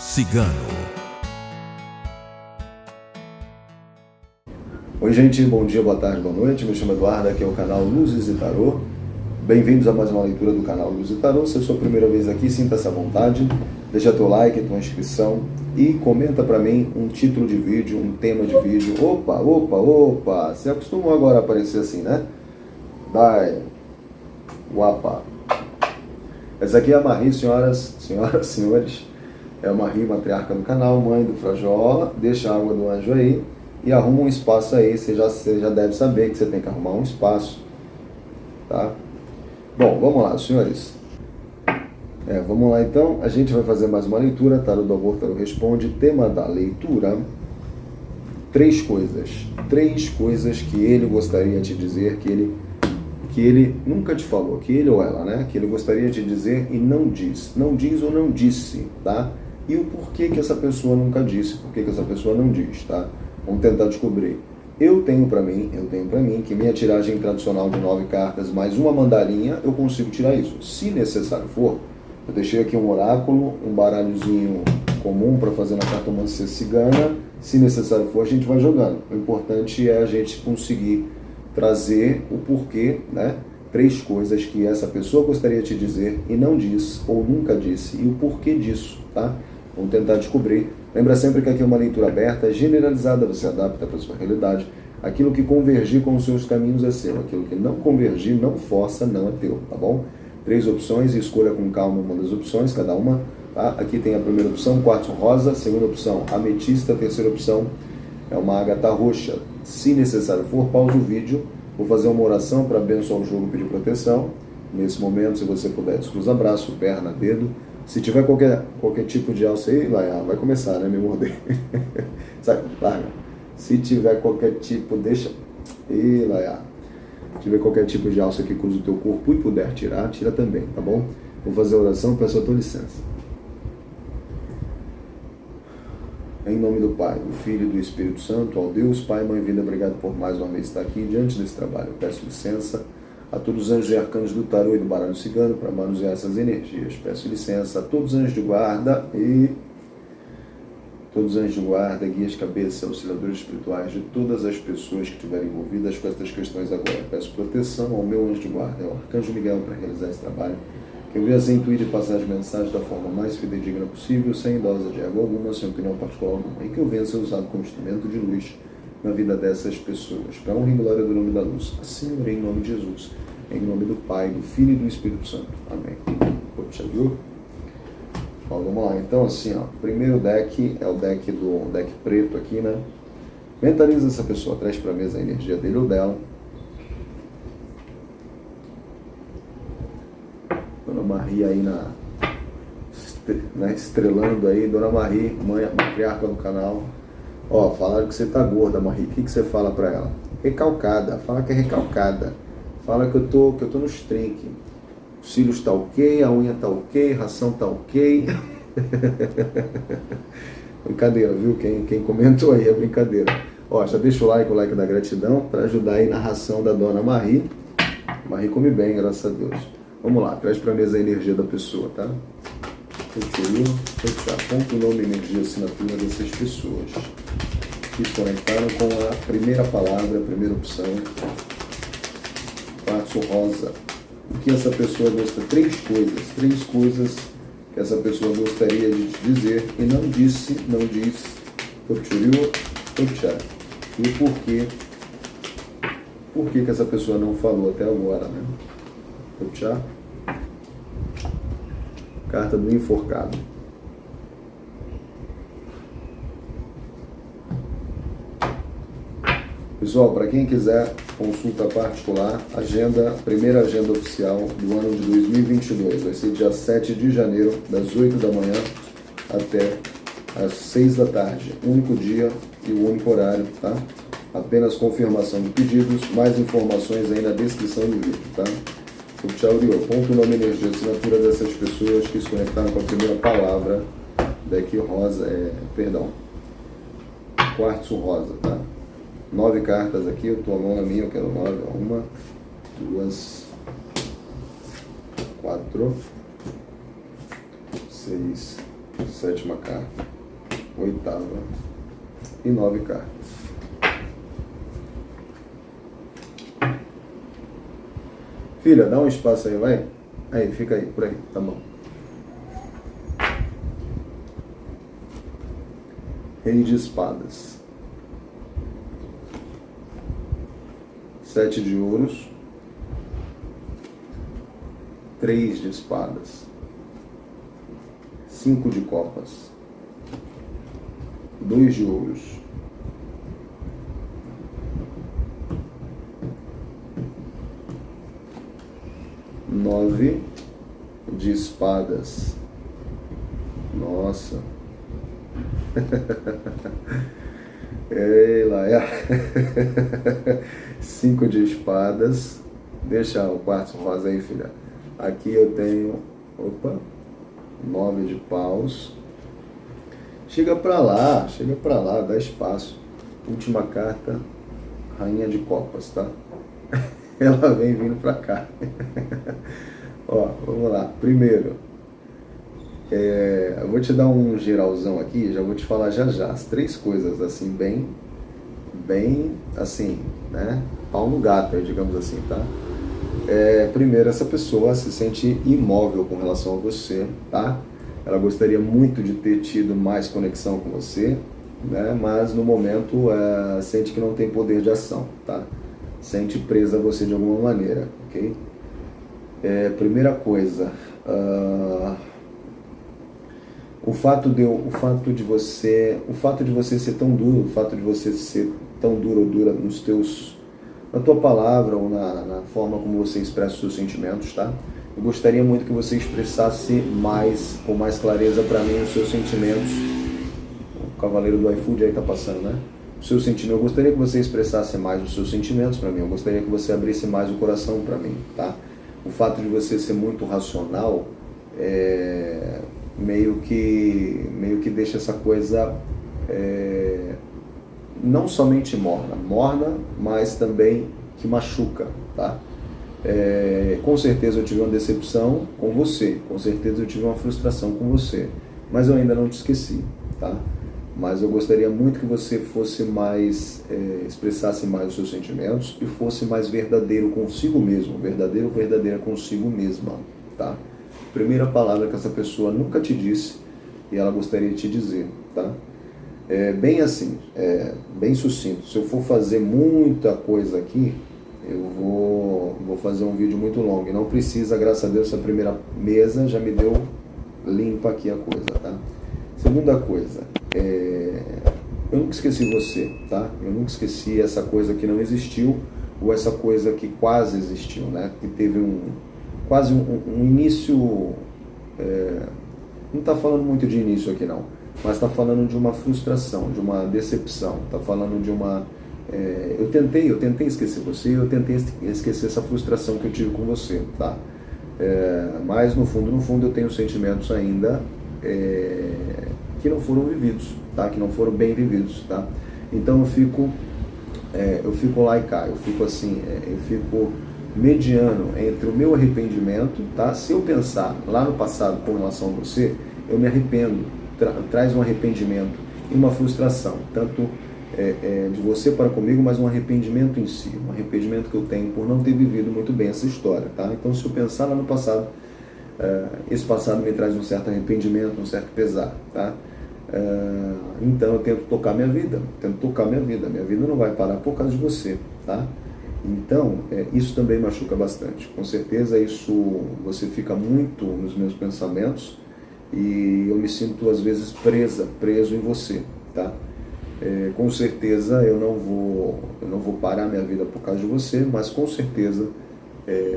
Cigano. Oi gente, bom dia, boa tarde, boa noite, me chamo Eduardo, aqui é o canal Luzes e Tarô. Bem-vindos a mais uma leitura do canal Luzes e Tarô. Se é a sua primeira vez aqui, sinta-se à vontade, deixa teu like, tua inscrição e comenta pra mim um título de vídeo, um tema de vídeo. Opa, você acostumou agora a aparecer assim, né? Dai, guapa. Essa aqui é a Marie, senhoras, senhores, é a Marie, matriarca do canal, mãe do Frajola. Deixa a água do anjo aí e arruma um espaço aí. Você já deve saber que você tem que arrumar um espaço, tá? Bom, vamos lá, senhores. Vamos lá então, a gente vai fazer mais uma leitura. Tarô do Amor, Tarô Responde. Tema da leitura: três coisas que ele gostaria de dizer, que ele nunca te falou, que ele ou ela, né, que ele gostaria de dizer e não diz ou não disse, tá? E o porquê que essa pessoa nunca disse, porquê que essa pessoa não diz, tá? Vamos tentar descobrir. Eu tenho pra mim que minha tiragem tradicional de 9 cartas mais uma mandarinha, eu consigo tirar isso. Se necessário for, eu deixei aqui um oráculo, um baralhozinho comum para fazer na cartomância cigana. Se necessário for, a gente vai jogando. O importante é a gente conseguir trazer o porquê, né? 3 coisas que essa pessoa gostaria de te dizer e não diz, ou nunca disse, e o porquê disso, tá? Vamos tentar descobrir. Lembra sempre que aqui é uma leitura aberta, generalizada, você adapta para a sua realidade. Aquilo que convergir com os seus caminhos é seu, aquilo que não convergir, não força, não é teu, tá bom? 3 opções, escolha com calma uma das opções, cada uma, tá? Aqui tem a primeira opção, quartzo rosa, segunda opção, ametista, terceira opção é uma ágata roxa. Se necessário for, pausa o vídeo, vou fazer uma oração para abençoar o jogo e pedir proteção. Nesse momento, se você puder, descruza braço, perna, dedo. Se tiver qualquer tipo de alça aí, vai começar, né, me morder. Sai, larga. Se tiver qualquer tipo, deixa. E lá, se tiver qualquer tipo de alça que cruza o teu corpo e puder tirar, tira também, tá bom? Vou fazer a oração, peço a tua licença. Em nome do Pai, do Filho e do Espírito Santo, ao Deus, Pai, Mãe, Vida, obrigado por mais uma vez estar aqui diante desse trabalho. Eu peço licença a todos os anjos e arcanos do tarô e do baralho cigano para manusear essas energias. Peço licença a todos os anjos de guarda e todos os anjos de guarda, guias, cabeças, auxiliadores espirituais de todas as pessoas que estiverem envolvidas com essas questões agora. Peço proteção ao meu anjo de guarda, ao arcanjo Miguel, para realizar esse trabalho. Que eu venha sem intuito e passar as mensagens da forma mais fidedigna possível, sem dose de ego alguma, sem opinião particular alguma. E que eu venha ser usado como instrumento de luz na vida dessas pessoas, para a honra e glória do nome da luz. Assim orei em nome de Jesus. Em nome do Pai, do Filho e do Espírito Santo. Amém. Poxa, viu? Bom, vamos lá. Então, assim, ó, primeiro deck é o deck preto aqui, né? Mentaliza essa pessoa, traz para a mesa a energia dele ou dela. Dona Marie aí estrelando aí. Dona Marie, mãe, matriarca do canal. Ó, falaram que você tá gorda, Marie. O que você fala para ela? Recalcada. Fala que é recalcada. Fala que eu tô nos trinques. Os cílios tá ok, a unha tá ok, ração tá ok. Brincadeira, viu? Quem comentou aí é brincadeira. Ó, já deixa o like da gratidão, para ajudar aí na ração da Dona Marie. Marie come bem, graças a Deus. Vamos lá, traz pra mesa a energia da pessoa, tá? Ponto, nome, energia, assinatura dessas pessoas que se conectaram com a primeira palavra, a primeira opção. Quartzo rosa. O que essa pessoa gosta? 3 coisas que essa pessoa gostaria de te dizer e não diz. E o porquê? Por que essa pessoa não falou até agora, né? Carta do enforcado. Pessoal, para quem quiser consulta particular, primeira agenda oficial do ano de 2022, vai ser dia 7 de janeiro, das 8 da manhã até às 6 da tarde. Único dia e o único horário, tá? Apenas confirmação de pedidos, mais informações aí na descrição do vídeo, tá? Ponto, nome, energia, assinatura dessas pessoas que se conectaram com a primeira palavra, deck rosa, quartzo rosa, tá? 9 cartas aqui, eu tô a mão na minha, eu quero 9, 1, 2, 4, 6, 7ª carta, 8ª e 9 cartas. Filha, dá um espaço aí, vai. Aí, fica aí, por aí, tá bom. Rei de espadas. 7 de ouros. 3 de espadas. 5 de copas. 2 de ouros. 9 de espadas. Nossa. Ei, lá é. 5 de espadas. Deixa o quartzo rosa aí, filha. Aqui eu tenho, 9 de paus. Chega pra lá, dá espaço. Última carta, rainha de copas, tá? Ela vem vindo pra cá. Ó, vamos lá. Primeiro, eu vou te dar um geralzão aqui, já vou te falar já as 3 coisas, assim, bem, assim, né? Pau no gato, digamos assim, tá? Primeiro, essa pessoa se sente imóvel com relação a você, tá? Ela gostaria muito de ter tido mais conexão com você, né? Mas no momento sente que não tem poder de ação, tá? Sente presa a você de alguma maneira, ok? Primeira coisa, o fato de você ser tão duro, o fato de você ser tão duro ou dura na tua palavra ou na forma como você expressa os seus sentimentos, tá? Eu gostaria muito que você expressasse com mais clareza para mim os seus sentimentos. O cavaleiro do iFood aí tá passando, né? Os seus sentimentos. Eu gostaria que você expressasse mais os seus sentimentos para mim. Eu gostaria que você abrisse mais o coração para mim, tá? O fato de você ser muito racional meio que deixa essa coisa não somente morna, mas também que machuca, tá? Com certeza eu tive uma decepção com você, com certeza eu tive uma frustração com você, mas eu ainda não te esqueci, tá? Mas eu gostaria muito que você fosse mais, expressasse mais os seus sentimentos e fosse mais verdadeiro consigo mesmo, verdadeira consigo mesma, tá? Primeira palavra que essa pessoa nunca te disse e ela gostaria de te dizer, tá? Bem assim, bem sucinto. Se eu for fazer muita coisa aqui, eu vou fazer um vídeo muito longo. E não precisa, graças a Deus, essa primeira mesa já me deu limpa aqui a coisa, tá? Segunda coisa, eu nunca esqueci você, tá? Eu nunca esqueci essa coisa que não existiu ou essa coisa que quase existiu, né? Que teve quase um início, não está falando muito de início aqui não, mas está falando de uma frustração, de uma decepção, está falando de uma... eu tentei esquecer você, eu tentei esquecer essa frustração que eu tive com você, tá? Mas no fundo eu tenho sentimentos ainda que não foram vividos, tá? Que não foram bem vividos, tá? Então eu fico lá e cá, eu fico assim, eu fico mediano entre o meu arrependimento, tá? Se eu pensar lá no passado com relação a você, eu me arrependo, traz um arrependimento e uma frustração, tanto de você para comigo, mas um arrependimento em si, um arrependimento que eu tenho por não ter vivido muito bem essa história, tá? Então se eu pensar lá no passado, esse passado me traz um certo arrependimento, um certo pesar, tá? Então eu tento tocar minha vida, minha vida não vai parar por causa de você, tá? Então, isso também machuca bastante. Com certeza isso, você fica muito nos meus pensamentos e eu me sinto às vezes preso em você, tá? Com certeza eu não vou parar minha vida por causa de você, mas com certeza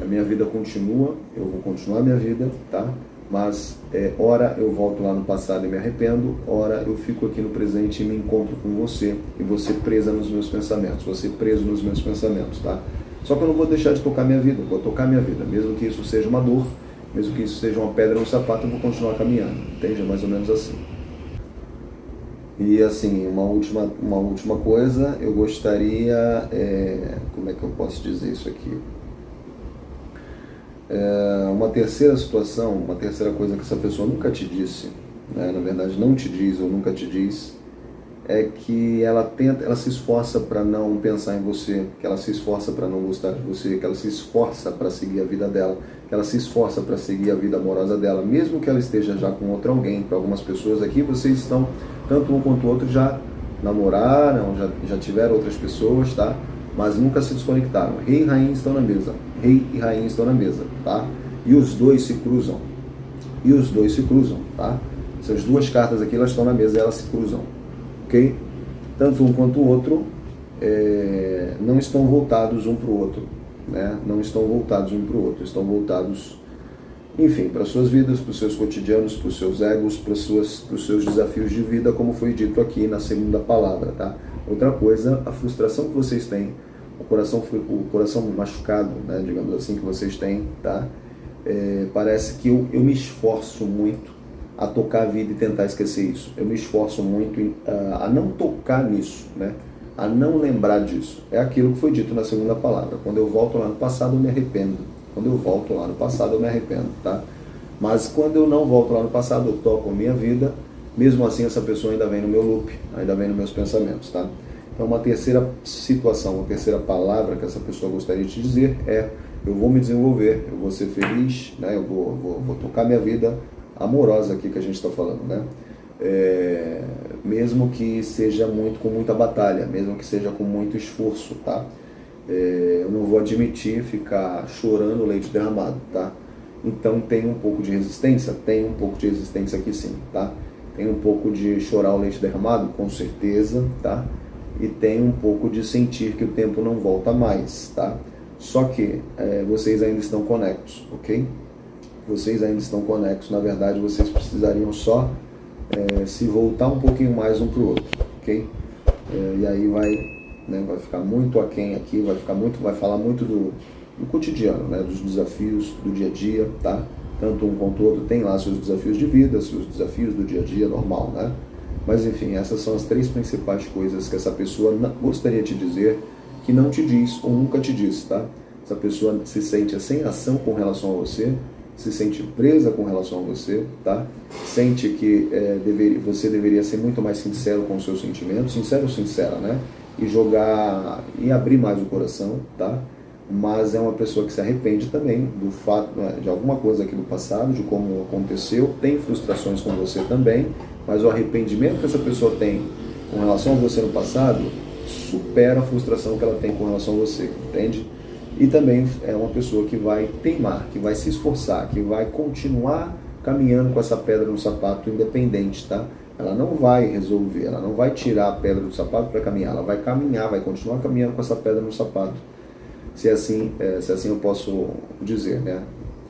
a minha vida continua, eu vou continuar minha vida, tá? Mas ora eu volto lá no passado e me arrependo, ora eu fico aqui no presente e me encontro com você e você presa nos meus pensamentos, você preso nos meus pensamentos, tá? Só que eu não vou deixar de tocar minha vida, eu vou tocar minha vida, mesmo que isso seja uma dor, mesmo que isso seja uma pedra no sapato, eu vou continuar caminhando, entende? É mais ou menos assim. E assim, uma última coisa, eu gostaria, como é que eu posso dizer isso aqui? Uma terceira situação, uma terceira coisa que essa pessoa nunca te disse, né, na verdade não te diz ou nunca te diz, é que ela se esforça para não pensar em você, que ela se esforça para não gostar de você, que ela se esforça para seguir a vida dela, que ela se esforça para seguir a vida amorosa dela, mesmo que ela esteja já com outro alguém. Para algumas pessoas aqui, vocês estão, tanto um quanto o outro, já namoraram, já tiveram outras pessoas, tá? Mas nunca se desconectaram. Rei e rainha estão na mesa. Rei e rainha estão na mesa, tá? E os dois se cruzam. E os dois se cruzam, tá? Essas duas cartas aqui, elas estão na mesa e elas se cruzam. Ok? Tanto um quanto o outro não estão voltados um para o outro, né? Não estão voltados um para o outro, estão voltados, enfim, para suas vidas, para os seus cotidianos, para os seus egos, para os seus desafios de vida, como foi dito aqui na segunda palavra, tá? Outra coisa, a frustração que vocês têm, o coração machucado, né, digamos assim, que vocês têm, tá? Parece que eu me esforço muito a tocar a vida e tentar esquecer isso. Eu me esforço muito a não tocar nisso, né? A não lembrar disso. É aquilo que foi dito na segunda palavra. Quando eu volto lá no passado, eu me arrependo. Quando eu volto lá no passado, eu me arrependo, tá? Mas quando eu não volto lá no passado, eu toco a minha vida, mesmo assim essa pessoa ainda vem no meu loop, ainda vem nos meus pensamentos, tá? Então uma terceira situação, uma terceira palavra que essa pessoa gostaria de te dizer é: eu vou me desenvolver, eu vou ser feliz, né? Eu vou tocar minha vida amorosa aqui que a gente está falando, né? Mesmo que seja com muita batalha, mesmo que seja com muito esforço, tá? Eu não vou admitir ficar chorando leite derramado, tá? Então tem um pouco de resistência? Tem um pouco de resistência aqui sim, tá? Tem um pouco de chorar o leite derramado? Com certeza, tá? E tem um pouco de sentir que o tempo não volta mais, tá? Só que vocês ainda estão conectos, ok? Vocês ainda estão conectos, na verdade vocês precisariam só se voltar um pouquinho mais um para o outro, ok? E aí vai ficar muito aquém aqui, vai falar muito do cotidiano, né? Dos desafios do dia a dia, tá? Tanto um quanto o outro tem lá seus desafios de vida, seus desafios do dia a dia normal, né? Mas enfim, essas são as três principais coisas que essa pessoa gostaria de te dizer, que não te diz ou nunca te disse, tá? Essa pessoa se sente sem ação com relação a você, se sente presa com relação a você, tá? Sente que você deveria ser muito mais sincero com os seus sentimentos, sincero ou sincera, né? E abrir mais o coração, tá? Mas é uma pessoa que se arrepende também do fato, né, de alguma coisa aqui do passado, de como aconteceu, tem frustrações com você também, mas o arrependimento que essa pessoa tem com relação a você no passado supera a frustração que ela tem com relação a você, entende? E também é uma pessoa que vai teimar, que vai se esforçar, que vai continuar caminhando com essa pedra no sapato independente, tá? Ela não vai resolver, ela não vai tirar a pedra do sapato para caminhar, ela vai caminhar, vai continuar caminhando com essa pedra no sapato. Se assim eu posso dizer, né?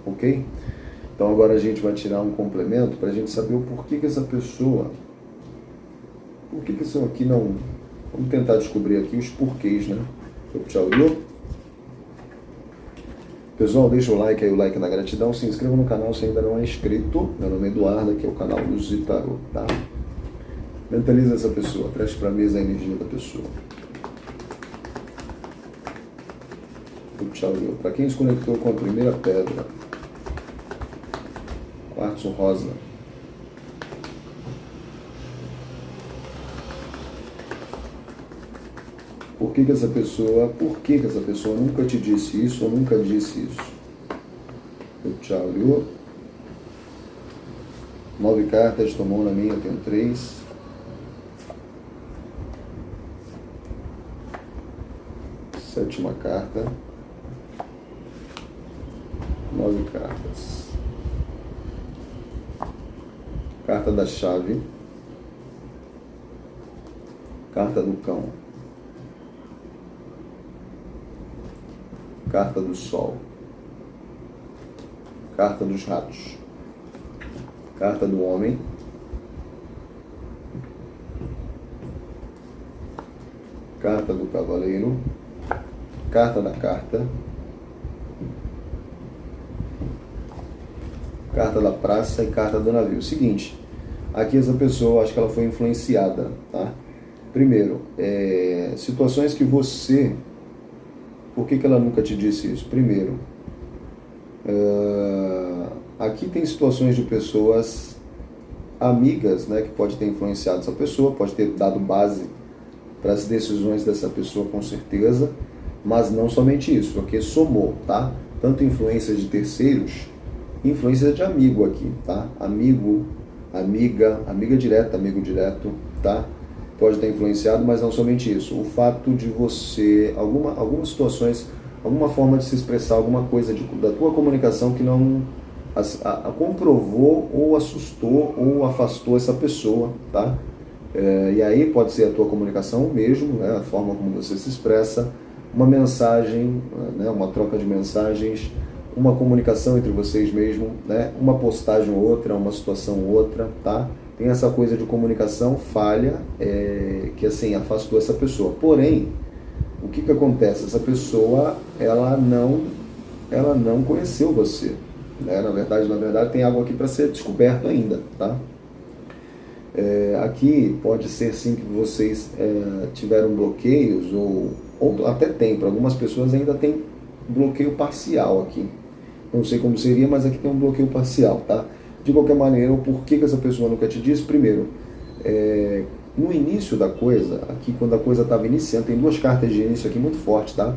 Ok? Então agora a gente vai tirar um complemento para a gente saber o porquê que essa pessoa... Por que isso aqui não... Vamos tentar descobrir aqui os porquês, né? Tchau, pessoal, deixa o like aí, o like na gratidão, se inscreva no canal se ainda não é inscrito. Meu nome é Eduardo, aqui é o canal Luzes e Tarô, tá? Mentaliza essa pessoa, traz para a mesa a energia da pessoa. Tchau, para quem se conectou com a primeira pedra, quartzo rosa. Por que essa pessoa nunca te disse isso ou nunca disse isso? Tchau, 9 cartas, tomou na minha, eu tenho 3. Sétima carta. 9 cartas. Carta da chave. Carta do cão. Carta do sol. Carta dos ratos. Carta do homem. Carta do cavaleiro. Carta da carta. Carta da praça e carta do navio. Seguinte, aqui essa pessoa, acho que ela foi influenciada, tá? Primeiro, situações que você... Por que ela nunca te disse isso? Primeiro, aqui tem situações de pessoas amigas, né, que pode ter influenciado essa pessoa, pode ter dado base para as decisões dessa pessoa com certeza, mas não somente isso, porque somou, tá? Tanto influência de terceiros, influência de amigo aqui, tá? Amigo, amiga direta, amigo direto, tá? Pode ter influenciado, mas não somente isso. O fato de você, algumas situações, alguma forma de se expressar, alguma coisa da tua comunicação que não comprovou ou assustou ou afastou essa pessoa, tá? E aí pode ser a tua comunicação mesmo, né? A forma como você se expressa, uma mensagem, né? Uma troca de mensagens, uma comunicação entre vocês mesmo, né? Uma postagem ou outra, uma situação ou outra, tá? Tem essa coisa de comunicação falha, que assim, afastou essa pessoa. Porém, o que acontece? Essa pessoa, ela não conheceu você, né? Na verdade, tem algo aqui para ser descoberto ainda, tá? Aqui pode ser sim que vocês tiveram bloqueios, ou até tem, para algumas pessoas ainda tem bloqueio parcial aqui. Não sei como seria, mas aqui tem um bloqueio parcial, tá? De qualquer maneira, o porquê que essa pessoa nunca te disse, primeiro, no início da coisa, aqui quando a coisa estava iniciando, tem duas cartas de início aqui muito fortes, tá?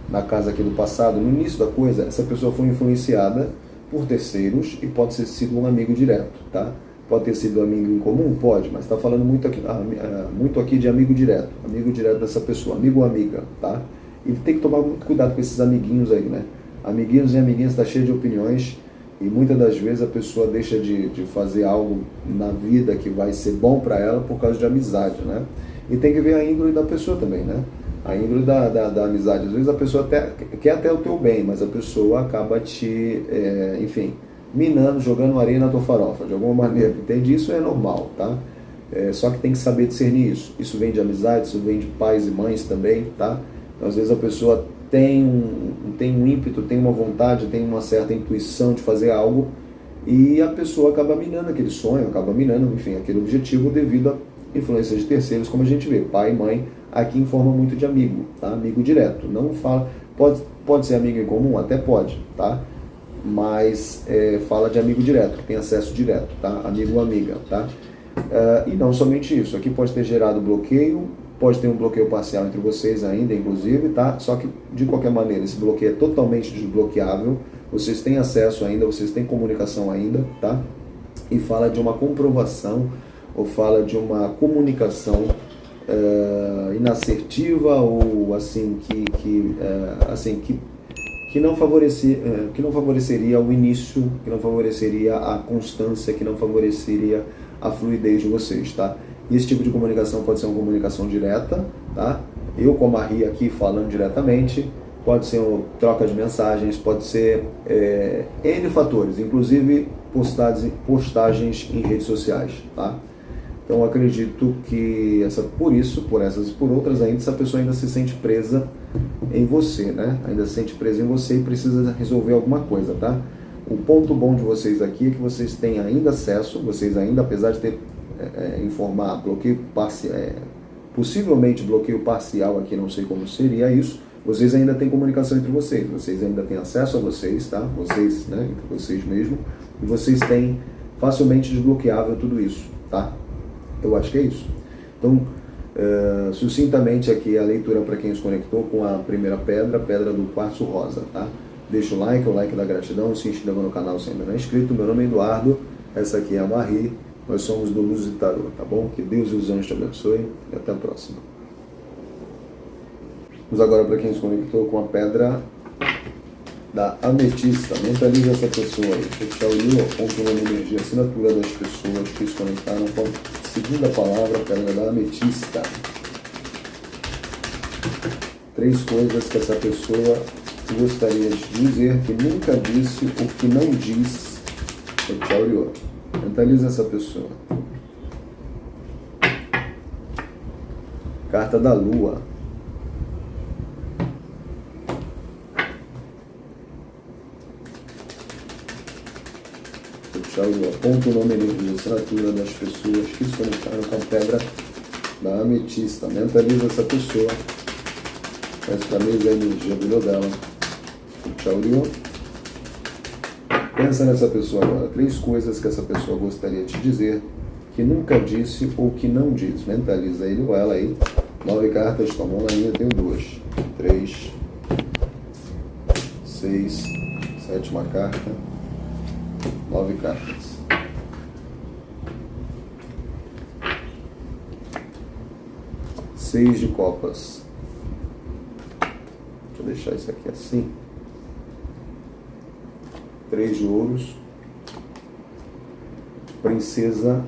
Na casa aqui do passado, no início da coisa, essa pessoa foi influenciada por terceiros e pode ter sido um amigo direto, tá? Pode ter sido amigo em comum? Pode, mas está falando muito aqui de amigo direto dessa pessoa, amigo ou amiga, tá? E tem que tomar muito cuidado com esses amiguinhos aí, né? Amiguinhos e amiguinhas está cheio de opiniões e muitas das vezes a pessoa deixa de fazer algo na vida que vai ser bom para ela por causa de amizade, né? E tem que ver a índole da pessoa também, né? A índole da amizade. Às vezes a pessoa quer até o teu bem, mas a pessoa acaba enfim, minando, jogando areia na tua farofa, de alguma maneira, entende? Isso é normal, tá? Só que tem que saber discernir isso. Isso vem de amizade, isso vem de pais e mães também, tá? Então, às vezes a pessoa tem um ímpeto, tem uma vontade, tem uma certa intuição de fazer algo e a pessoa acaba minando aquele sonho, acaba minando, enfim, aquele objetivo devido a influência de terceiros, como a gente vê, pai e mãe, aqui em forma muito de amigo, tá? Amigo direto, não fala, pode ser amigo em comum? Até pode, tá? Mas fala de amigo direto, que tem acesso direto, tá? Amigo ou amiga, tá? E não somente isso, aqui pode ter gerado bloqueio, pode ter um bloqueio parcial entre vocês ainda, inclusive, tá? Só que, de qualquer maneira, esse bloqueio é totalmente desbloqueável, vocês têm acesso ainda, vocês têm comunicação ainda, tá? E fala de uma comprovação, ou fala de uma comunicação inassertiva, ou assim, que não favoreceria o início, que não favoreceria a constância, que não favoreceria a fluidez de vocês, tá? E esse tipo de comunicação pode ser uma comunicação direta, tá? Eu como a Ria aqui falando diretamente, pode ser uma troca de mensagens, pode ser N fatores, inclusive postagens em redes sociais, tá? Então eu acredito que por essas e por outras ainda, essa pessoa ainda se sente presa em você, né? Ainda se sente presa em você e precisa resolver alguma coisa, tá? O ponto bom de vocês aqui é que vocês têm ainda acesso, vocês ainda, apesar de ter informar bloqueio parcial, possivelmente bloqueio parcial aqui, não sei como seria isso, vocês ainda têm comunicação entre vocês ainda têm acesso a vocês, tá? Vocês, né? Entre vocês mesmo, e vocês têm facilmente desbloqueável tudo isso, tá? Eu acho que é isso. Então, sucintamente aqui a leitura para quem se conectou com a primeira pedra, pedra do quartzo rosa, tá? Deixa o like da gratidão, se inscreva no canal se ainda não é inscrito. Meu nome é Eduardo, essa aqui é a Marie, nós somos do Luz e Tarô, tá bom? Que Deus e os anjos te abençoem e até a próxima. Vamos agora para quem se conectou com a pedra da ametista. Mentaliza essa pessoa aí. Shaolin, ponto nome energia, assinatura das pessoas que se conectaram com a segunda palavra, a pedra da ametista. 3 coisas que essa pessoa gostaria de dizer, que nunca disse, o que não diz. Shaolin. Mentaliza essa pessoa. Carta da Lua. Ponto nome energia, assinatura das pessoas que se conectaram com a pedra da ametista. Mentaliza essa pessoa. Traz para a mesa a energia brilho dela. Pensa nessa pessoa agora. 3 coisas que essa pessoa gostaria de te dizer que nunca disse ou que não diz. Mentaliza ele ou ela aí. 9 cartas, tomou na minha, tenho 2, 3, 6, 7ª carta, 9 cartas. Seis de copas. Deixa eu deixar isso aqui assim. 3 de ouros. Princesa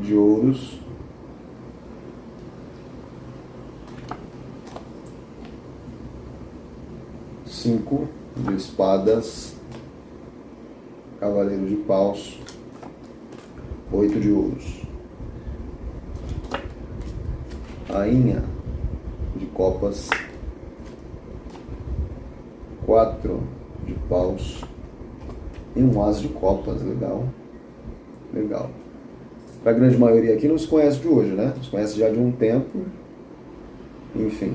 de ouros. 5 de espadas. Cavaleiro de paus. 8 de ouros. Rainha de copas. 4 de paus. E um as de copas. Legal. Legal. Para a grande maioria aqui não se conhece de hoje, né? Se conhece já de um tempo. Enfim.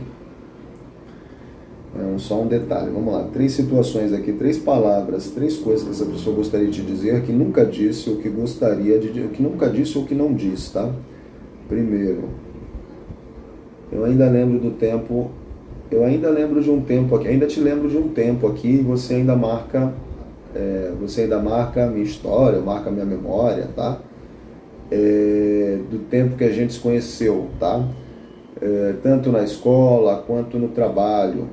É só um detalhe. Vamos lá. 3 situações aqui, 3 palavras, 3 coisas que essa pessoa gostaria de dizer, que nunca disse ou que gostaria de dizer, que nunca disse ou que não disse, tá? Primeiro, eu ainda lembro do tempo, eu ainda lembro de um tempo aqui, ainda te lembro de um tempo aqui, você ainda marca a minha história, marca a minha memória, tá? Do tempo que a gente se conheceu, tá? Tanto na escola quanto no trabalho.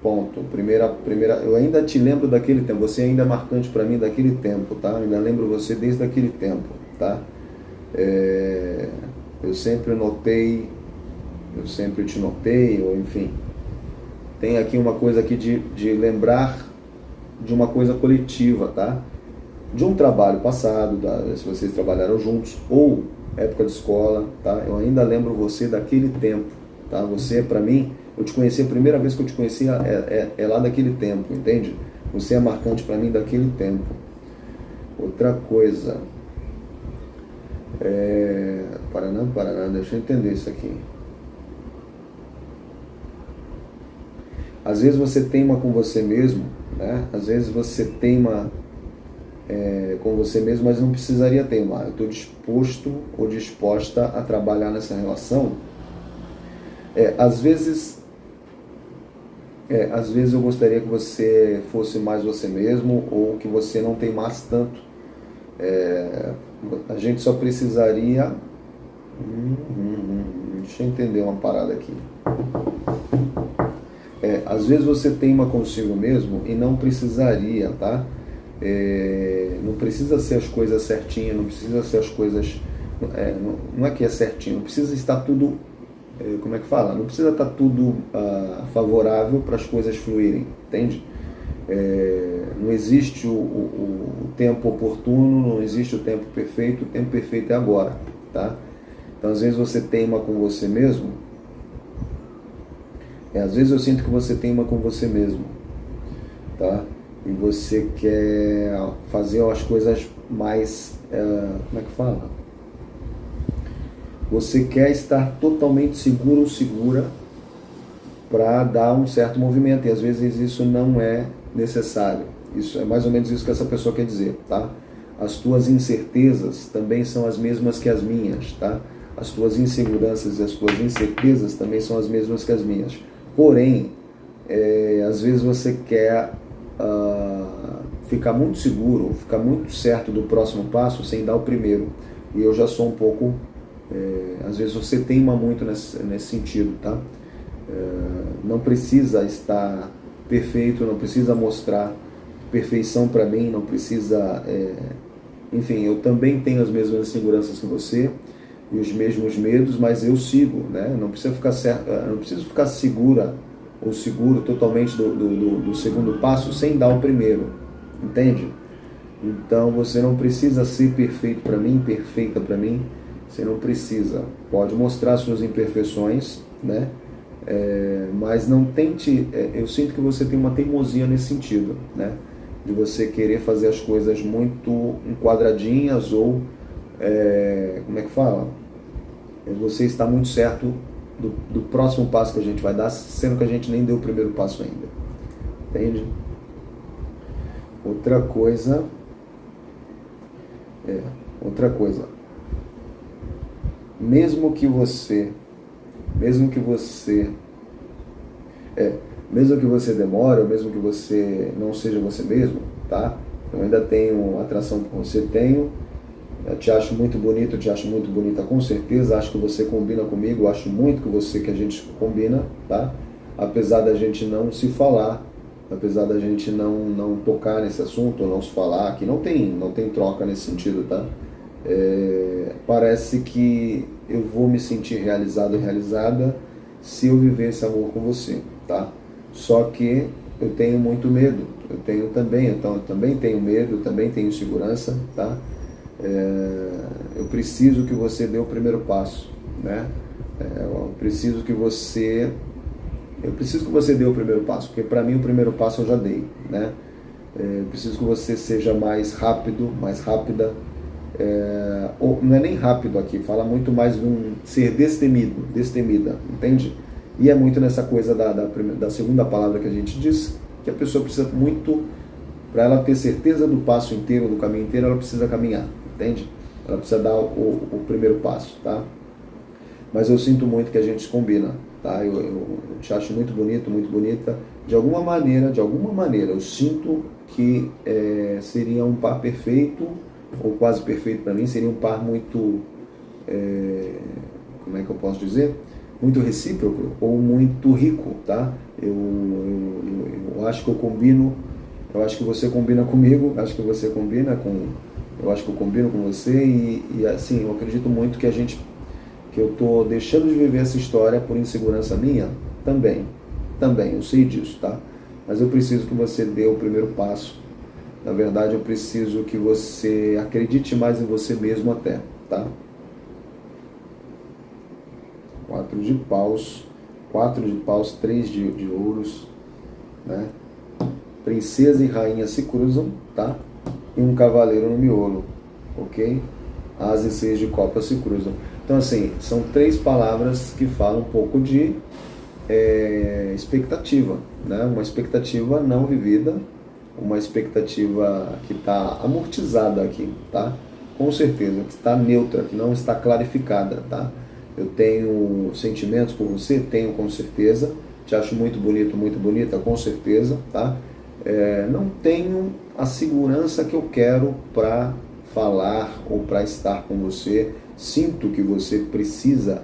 Ponto. Primeira, eu ainda te lembro daquele tempo, você ainda é marcante para mim daquele tempo, tá? Eu ainda lembro você desde aquele tempo, tá? Eu sempre notei, eu sempre te notei, ou enfim. Tem aqui uma coisa aqui de lembrar de uma coisa coletiva, tá? De um trabalho passado, se vocês trabalharam juntos, ou época de escola, tá? Eu ainda lembro você daquele tempo, tá? Você, para mim, eu te conheci, a primeira vez que eu te conheci é lá daquele tempo, entende? Você é marcante para mim daquele tempo. Outra coisa, Paraná, deixa eu entender isso aqui. Às vezes você teima com você mesmo, né? Às vezes você teima com você mesmo, mas não precisaria teimar. Eu estou disposto ou disposta a trabalhar nessa relação. Às vezes eu gostaria que você fosse mais você mesmo, ou que você não teimasse tanto. A gente só precisaria... Deixa eu entender uma parada aqui. Às vezes você teima consigo mesmo e não precisaria, tá? Não precisa ser as coisas certinhas, não precisa ser as coisas... não é que é certinho, não precisa estar tudo... como é que fala? Não precisa estar tudo favorável para as coisas fluírem, entende? Não existe o tempo oportuno, não existe o tempo perfeito é agora, tá? Então às vezes você teima com você mesmo, às vezes eu sinto que você teima com você mesmo, tá? E você quer fazer as coisas mais, como é que fala? Você quer estar totalmente seguro ou segura para dar um certo movimento, e às vezes isso não é necessário. Isso é mais ou menos isso que essa pessoa quer dizer, tá? As tuas incertezas também são as mesmas que as minhas, tá? As tuas inseguranças e as tuas incertezas também são as mesmas que as minhas. Porém, às vezes você quer ficar muito seguro, ficar muito certo do próximo passo sem dar o primeiro. E eu já sou um pouco... às vezes você teima muito nesse sentido, tá? Não precisa estar perfeito, não precisa mostrar perfeição para mim, não precisa... enfim, eu também tenho as mesmas inseguranças que você e os mesmos medos, mas eu sigo, né? Não preciso ficar segura ou seguro totalmente do segundo passo sem dar o primeiro, entende? Então você não precisa ser perfeito para mim, perfeita para mim. Você não precisa. Pode mostrar suas imperfeições, né? Mas não tente... eu sinto que você tem uma teimosia nesse sentido, né? De você querer fazer as coisas muito enquadradinhas ou... como é que fala? Você está muito certo do próximo passo que a gente vai dar, sendo que a gente nem deu o primeiro passo ainda. Entende? Outra coisa... mesmo que você demore, ou mesmo que você não seja você mesmo, tá? Eu ainda tenho atração por você, eu te acho muito bonito, eu te acho muito bonita com certeza, acho que você combina comigo, acho muito que a gente combina, tá? Apesar da gente não se falar, apesar da gente não tocar nesse assunto, ou não se falar, que não tem troca nesse sentido, tá? Parece que eu vou me sentir realizado e realizada se eu viver esse amor com você, tá? Só que eu tenho muito medo, eu também tenho medo, eu também tenho insegurança, tá? Eu preciso que você dê o primeiro passo, né? Eu preciso que você dê o primeiro passo, porque para mim o primeiro passo eu já dei, né? Eu preciso que você seja mais rápido, mais rápida, ou não é nem rápido aqui, fala muito mais de um ser destemida, entende? E é muito nessa coisa da segunda palavra que a gente diz, que a pessoa precisa muito, para ela ter certeza do passo inteiro, do caminho inteiro, ela precisa caminhar, entende? Ela precisa dar o primeiro passo, tá? Mas eu sinto muito que a gente combina, tá? Eu te acho muito bonito, muito bonita. De alguma maneira, eu sinto que seria um par perfeito, ou quase perfeito para mim, seria um par muito, como é que eu posso dizer? Muito recíproco ou muito rico, tá? Eu acho que eu combino, eu acho que você combina comigo, acho que você combina com, eu acho que eu combino com você e assim, eu acredito muito que eu tô deixando de viver essa história por insegurança minha, também, eu sei disso, tá? Mas eu preciso que você dê o primeiro passo. Na verdade, eu preciso que você acredite mais em você mesmo até, tá? 4 de paus, 3 de ouros, né? Princesa e rainha se cruzam, tá? E um cavaleiro no miolo, ok? As e 6 de copas se cruzam. Então, assim, são 3 palavras que falam um pouco de expectativa, né? Uma expectativa não vivida, uma expectativa que está amortizada aqui, tá? Com certeza, que está neutra, que não está clarificada, tá? Eu tenho sentimentos por você? Tenho, com certeza. Te acho muito bonito, muito bonita, com certeza, tá? Não tenho a segurança que eu quero para falar ou para estar com você. Sinto que você precisa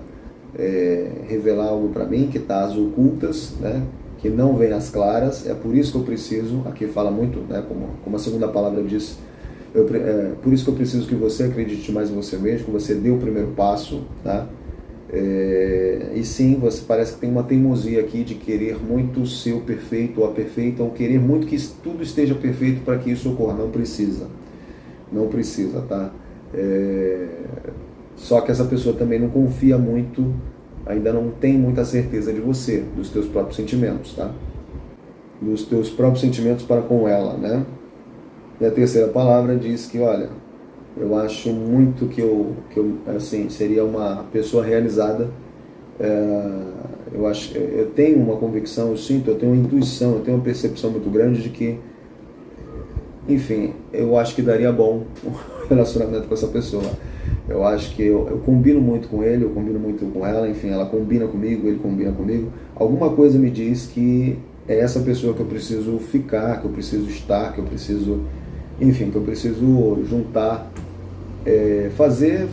revelar algo para mim que está às ocultas, né? Que não vem às claras. É por isso que eu preciso, aqui fala muito, né? Como a segunda palavra diz, por isso que eu preciso que você acredite mais em você mesmo, que você dê o primeiro passo, tá? E sim, você parece que tem uma teimosia aqui de querer muito ser o perfeito ou a perfeita, ou querer muito que tudo esteja perfeito para que isso ocorra. Não precisa, tá? Só que essa pessoa também não confia muito, ainda não tem muita certeza de você, dos teus próprios sentimentos, tá? Dos teus próprios sentimentos para com ela, né? E a terceira palavra diz que, olha, eu acho muito que eu assim, seria uma pessoa realizada. Eu tenho uma convicção, eu tenho uma intuição, eu tenho uma percepção muito grande de que, enfim, eu acho que daria bom um relacionamento com essa pessoa. Eu acho que eu combino muito com ele, eu combino muito com ela, enfim, ela combina comigo, ele combina comigo. Alguma coisa me diz que é essa pessoa que eu preciso ficar, que eu preciso estar, que eu preciso, enfim, que eu preciso juntar, fazer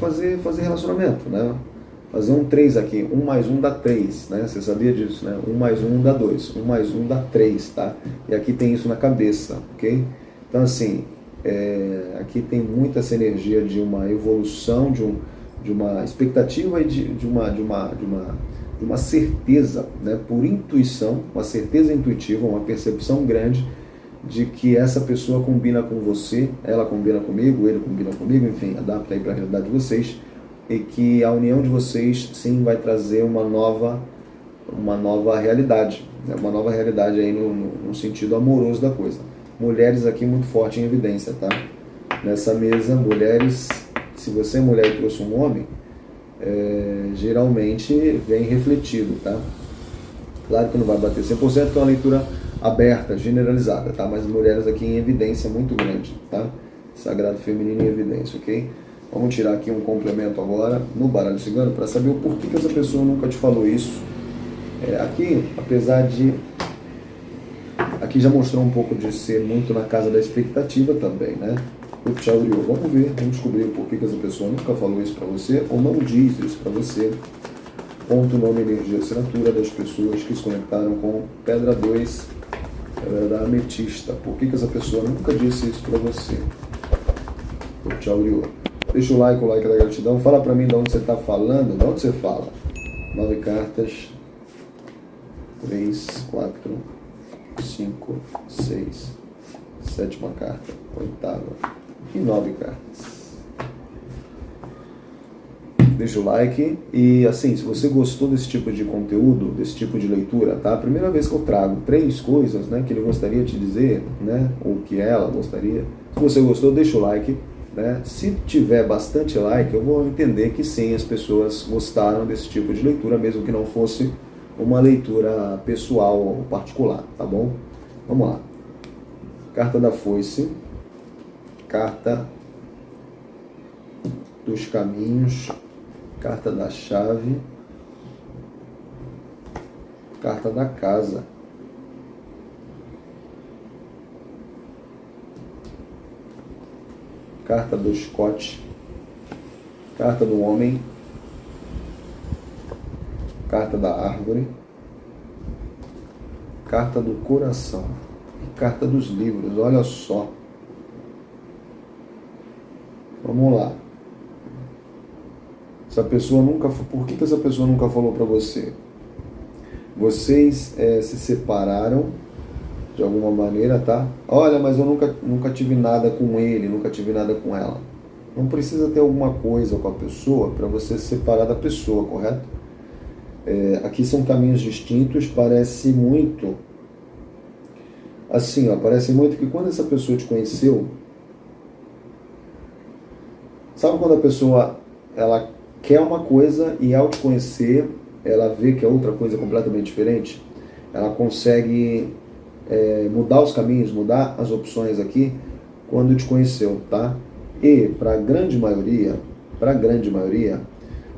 relacionamento, né? Fazer um 3 aqui, 1 mais 1 dá 3, né? Você sabia disso, né? 1 mais 1 dá 2, 1 mais 1 dá 3, tá? E aqui tem isso na cabeça, ok? Então, assim, aqui tem muita essa energia de uma evolução, de uma expectativa e de uma certeza, né? Por intuição, uma certeza intuitiva, uma percepção grande de que essa pessoa combina com você, ela combina comigo, ele combina comigo, enfim, adapta aí para a realidade de vocês, e que a união de vocês, sim, vai trazer uma nova realidade, né? Uma nova realidade aí no sentido amoroso da coisa. Mulheres aqui muito forte em evidência, tá? Nessa mesa, mulheres, se você é mulher e trouxe um homem, geralmente vem refletido, tá? Claro que não vai bater 100%, então é uma leitura aberta, generalizada, tá? Mas mulheres aqui em evidência muito grande, tá? Sagrado feminino em evidência, ok? Vamos tirar aqui um complemento agora no baralho cigano para saber o porquê que essa pessoa nunca te falou isso. Aqui, apesar de... Aqui já mostrou um pouco de ser muito na casa da expectativa também, né? O Chauriô. Vamos ver, vamos descobrir o porquê que essa pessoa nunca falou isso para você ou não diz isso para você. Ponto, nome, energia, assinatura das pessoas que se conectaram com Pedra 2, Pedra da Ametista. Por que essa pessoa nunca disse isso para você? O Chauriô. Deixa o like da gratidão. Fala para mim de onde você está falando, de onde você fala. 9 cartas. 3, 4, 5, 6, 7ª carta, 8ª e 9 cartas. Deixa o like e assim, se você gostou desse tipo de conteúdo, desse tipo de leitura, tá? A primeira vez que eu trago 3 coisas, né, que ele gostaria de dizer, né, ou que ela gostaria. Se você gostou, deixa o like, né? Se tiver bastante like, eu vou entender que sim, as pessoas gostaram desse tipo de leitura, mesmo que não fosse uma leitura pessoal ou particular, tá bom? Vamos lá. Carta da foice, carta dos caminhos, carta da chave, carta da casa, carta do Scott, carta do homem, carta da árvore, carta do coração e carta dos livros. Olha só. Vamos lá. Essa pessoa nunca... Por que essa pessoa nunca falou para você? Vocês se separaram de alguma maneira, tá? Olha, mas eu nunca tive nada com ele, nunca tive nada com ela. Não precisa ter alguma coisa com a pessoa para você se separar da pessoa, correto? Aqui são caminhos distintos, parece muito assim, ó, parece muito que quando essa pessoa te conheceu, sabe quando a pessoa ela quer uma coisa e ao te conhecer ela vê que é outra coisa completamente diferente? Ela consegue mudar os caminhos, mudar as opções aqui quando te conheceu, tá? E para a grande maioria,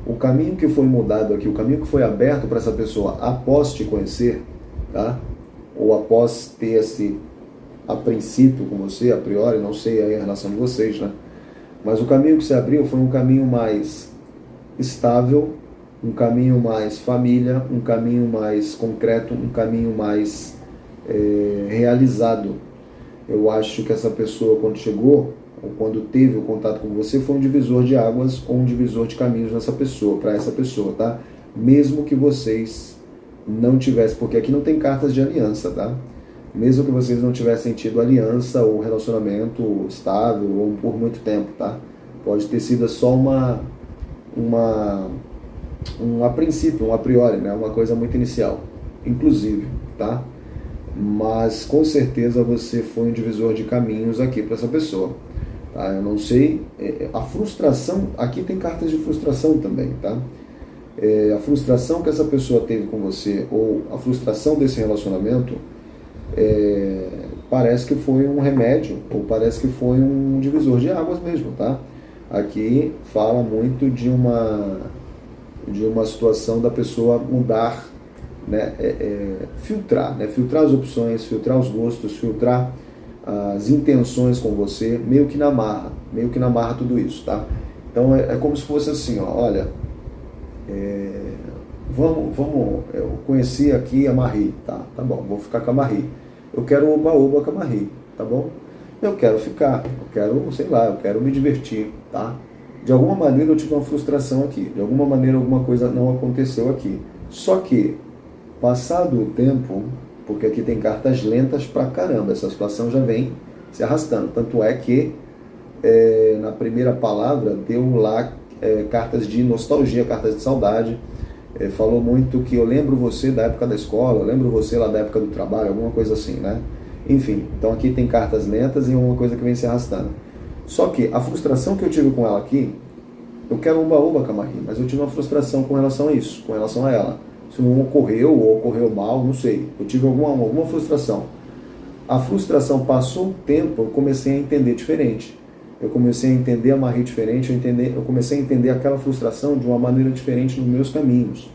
o caminho que foi mudado aqui, o caminho que foi aberto para essa pessoa após te conhecer, tá? Ou após ter-se a princípio com você, a priori, não sei aí a relação de vocês, né? Mas o caminho que se abriu foi um caminho mais estável, um caminho mais família, um caminho mais concreto, um caminho mais realizado. Eu acho que essa pessoa, quando chegou, ou quando teve o contato com você, foi um divisor de águas ou um divisor de caminhos nessa pessoa, para essa pessoa, tá? Mesmo que vocês não tivessem, porque aqui não tem cartas de aliança, tá? Mesmo que vocês não tivessem tido aliança ou relacionamento estável ou por muito tempo, tá? Pode ter sido só a princípio, a priori, né? Uma coisa muito inicial, inclusive, tá? Mas com certeza você foi um divisor de caminhos aqui para essa pessoa. Tá? Eu não sei, a frustração, aqui tem cartas de frustração também, tá? A frustração que essa pessoa teve com você, ou a frustração desse relacionamento, parece que foi um remédio, ou parece que foi um divisor de águas mesmo, tá? Aqui fala muito de uma situação da pessoa mudar, né? Filtrar as opções, filtrar os gostos, filtrar as intenções com você, meio que na marra tudo isso, tá? Então é como se fosse assim, ó, olha, eu conheci aqui a Marie, tá bom, vou ficar com a Marie, eu quero oba-oba com a Marie, tá bom? Eu quero ficar, eu quero me divertir, tá? De alguma maneira eu tive uma frustração aqui, de alguma maneira alguma coisa não aconteceu aqui, só que passado o tempo, porque aqui tem cartas lentas pra caramba, essa situação já vem se arrastando. Tanto é que na primeira palavra deu lá cartas de nostalgia, cartas de saudade. Falou muito que eu lembro você da época da escola, eu lembro você lá da época do trabalho, alguma coisa assim, né? Enfim, então aqui tem cartas lentas e uma coisa que vem se arrastando. Só que a frustração que eu tive com ela aqui, eu quero oba-oba com a Marie, mas eu tive uma frustração com relação a isso, com relação a ela. Se não ocorreu ou ocorreu mal, não sei. Eu tive alguma frustração. A frustração passou um tempo, eu comecei a entender diferente. eu comecei a entender a Marie diferente, eu comecei a entender aquela frustração de uma maneira diferente nos meus caminhos.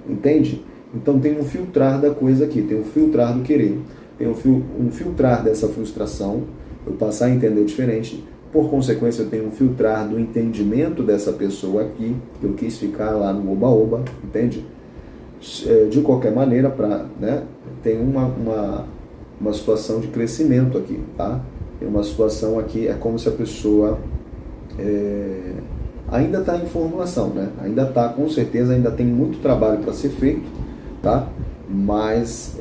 Entende? Então tem um filtrar da coisa aqui, tem um filtrar do querer, tem um filtrar dessa frustração, eu passar a entender diferente, por consequência eu tenho um filtrar do entendimento dessa pessoa aqui, que eu quis ficar lá no oba-oba, entende? De qualquer maneira, né, tem uma situação de crescimento aqui, tá? Tem uma situação aqui, é como se a pessoa ainda está em formulação, né? Ainda está, com certeza, ainda tem muito trabalho para ser feito, tá? Mas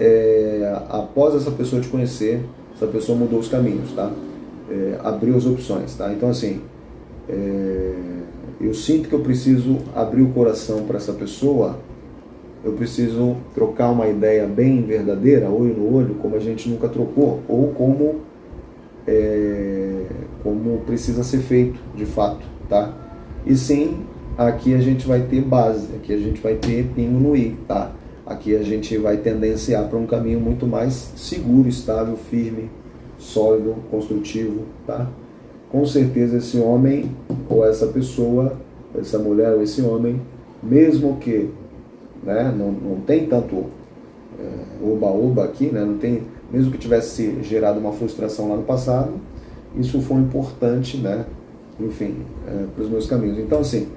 após essa pessoa te conhecer, essa pessoa mudou os caminhos, tá? Abriu as opções, tá? Então, assim, eu sinto que eu preciso abrir o coração para essa pessoa, eu preciso trocar uma ideia bem verdadeira, olho no olho, como a gente nunca trocou, ou como precisa ser feito, de fato, tá? E sim, aqui a gente vai ter base, aqui a gente vai ter pingo no i, tá? Aqui a gente vai tendenciar para um caminho muito mais seguro, estável, firme, sólido, construtivo, tá? Com certeza esse homem ou essa pessoa, essa mulher ou esse homem, mesmo que, né, não tem tanto oba-oba aqui, né, não tem, mesmo que tivesse gerado uma frustração lá no passado, isso foi importante, né, enfim, para os meus caminhos. Então, assim,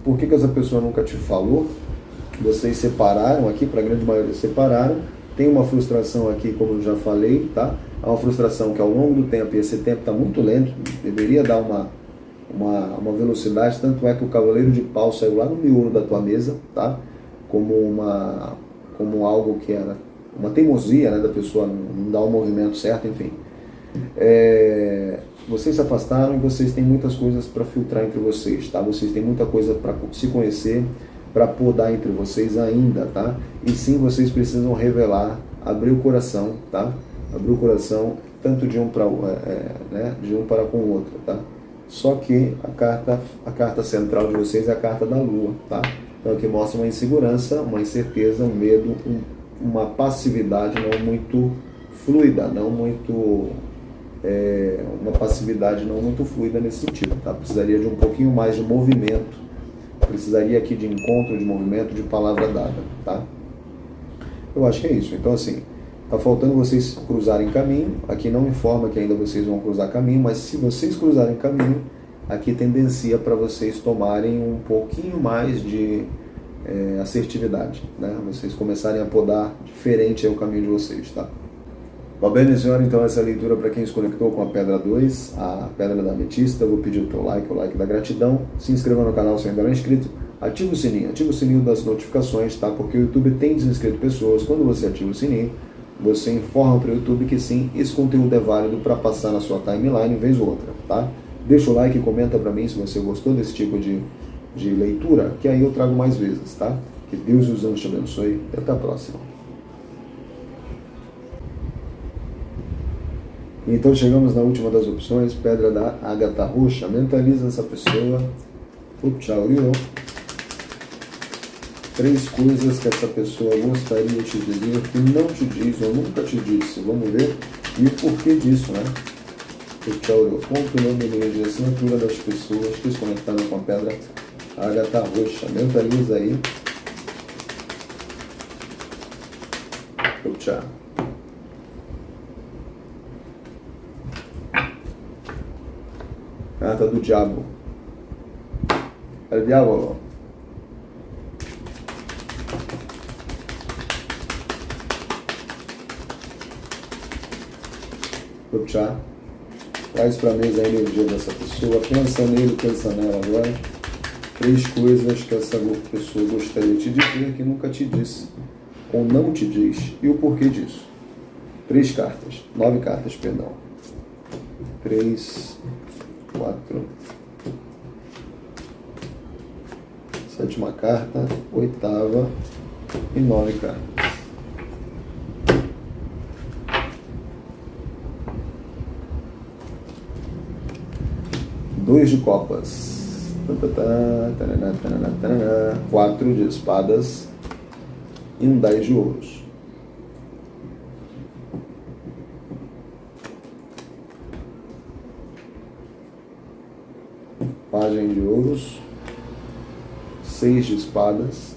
por que essa pessoa nunca te falou? Vocês separaram aqui, para a grande maioria separaram, tem uma frustração aqui, como eu já falei, tá? É uma frustração que ao longo do tempo, e esse tempo está muito lento, deveria dar uma velocidade, tanto é que o cavaleiro de pau saiu lá no miolo da tua mesa, tá? Como algo que era uma teimosia, né, da pessoa não dar o movimento certo, enfim. Vocês se afastaram e vocês têm muitas coisas para filtrar entre vocês, tá? Vocês têm muita coisa para se conhecer, para podar entre vocês ainda, tá? E sim, vocês precisam revelar, abrir o coração, tá? Abrir o coração tanto de um para de um para com o outro, tá? Só que a carta central de vocês é a carta da Lua, tá? Então aqui mostra uma insegurança, uma incerteza, um medo, uma passividade não muito fluida, uma passividade não muito fluida nesse sentido, tá? Precisaria de um pouquinho mais de movimento, precisaria aqui de encontro, de movimento, de palavra dada, tá? Eu acho que é isso. Então, assim, tá faltando vocês cruzarem caminho, aqui não informa que ainda vocês vão cruzar caminho, mas se vocês cruzarem caminho, aqui tendencia para vocês tomarem um pouquinho mais de assertividade, né? Vocês começarem a podar diferente o caminho de vocês, tá? Bom, bem, senhora, então essa é a leitura para quem se conectou com a Pedra 2, a Pedra da Ametista. Eu vou pedir o teu like, o like da gratidão. Se inscreva no canal se ainda não é inscrito. Ativa o sininho das notificações, tá? Porque o YouTube tem desinscrito pessoas. Quando você ativa o sininho, você informa para o YouTube que sim, esse conteúdo é válido para passar na sua timeline vez ou outra, tá? Deixa o like e comenta para mim se você gostou desse tipo de leitura, que aí eu trago mais vezes, tá? Que Deus e os anjos te abençoe. Até a próxima. Então chegamos na última das opções, Pedra da Ágata Roxa. Mentaliza essa pessoa. Tchau, 3 coisas que essa pessoa gostaria de te dizer que não te diz ou nunca te disse. Vamos ver? E o porquê disso, né? Tchau, ponto nome e linha de assinatura das pessoas que se conectaram com a Pedra Ágata Roxa. Mentaliza aí. Tchau. Carta do Diabo. É o Diabo. Tchau. Traz para a mesa a energia dessa pessoa. Pensa nele, pensa nela agora. 3 coisas que essa pessoa gostaria de te dizer que nunca te disse. Ou não te diz. E o porquê disso. 3 cartas. 9 cartas, perdão. 3... 4, 7ª carta, 8ª e 9 cartas. Dois de copas, 4 de espadas e 10 de ouros. Pajem de ouros, 6 de espadas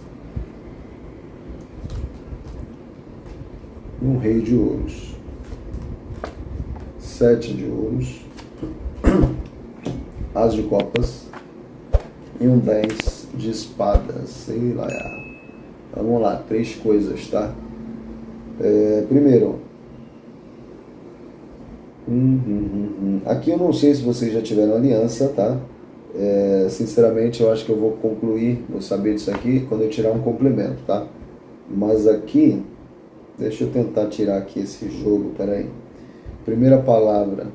e um rei de ouros, 7 de ouros, as de copas e um 10 de espadas. Sei lá. Vamos lá, 3 coisas, tá? Primeiro, aqui eu não sei se vocês já tiveram aliança, tá? Sinceramente, eu acho que eu vou concluir, vou saber disso aqui quando eu tirar um complemento, tá? Mas aqui, deixa eu tentar tirar aqui esse jogo, peraí. Primeira palavra.